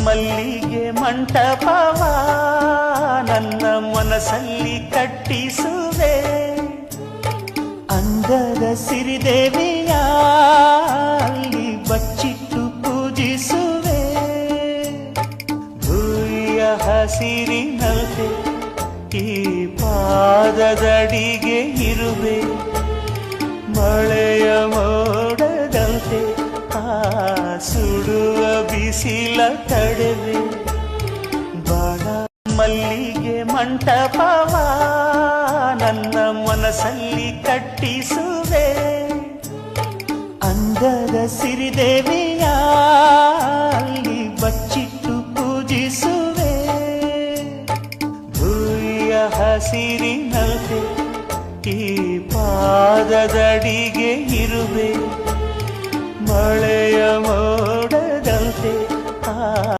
ಮಲ್ಲಿಗೆ ಮಂಟಪವ ನನ್ನ ಮನಸ್ಸಲ್ಲಿ ಕಟ್ಟಿಸುವೆ. ಅಂದದ ಸಿರಿದೇವಿಯ ಅಲ್ಲಿ ಬಚ್ಚಿಟ್ಟು ಪೂಜಿಸುವೆ. ಭೂಯ ಹಸಿರಿನಲ್ತೆ ಈ ಪಾದದಡಿಗೆ ಇರುವೆ. ಮಳೆಯ ಮೋಡದಂತೆ ಆ ಸುಡುವ ಬಿಸಿಲ ತಡೆವೆ. ಬಾಳ ಮಲ್ಲಿಗೆ ಮಂಟಪವ ನನ್ನ ಮನಸ್ಸಲ್ಲಿ ಕಟ್ಟಿಸುವೆ. ಅಂದದ ಸಿರಿದೇವಿಯ ಅಲ್ಲಿ ಬಚ್ಚಿಟ್ಟು ಪೂಜಿಸುವೆ. ಭೂಯ ಹಸಿರಿನಲ್ತೆ ಈ ಪಾದದಡಿಗೆ ಇರುವೆ. ಮಳೆಯ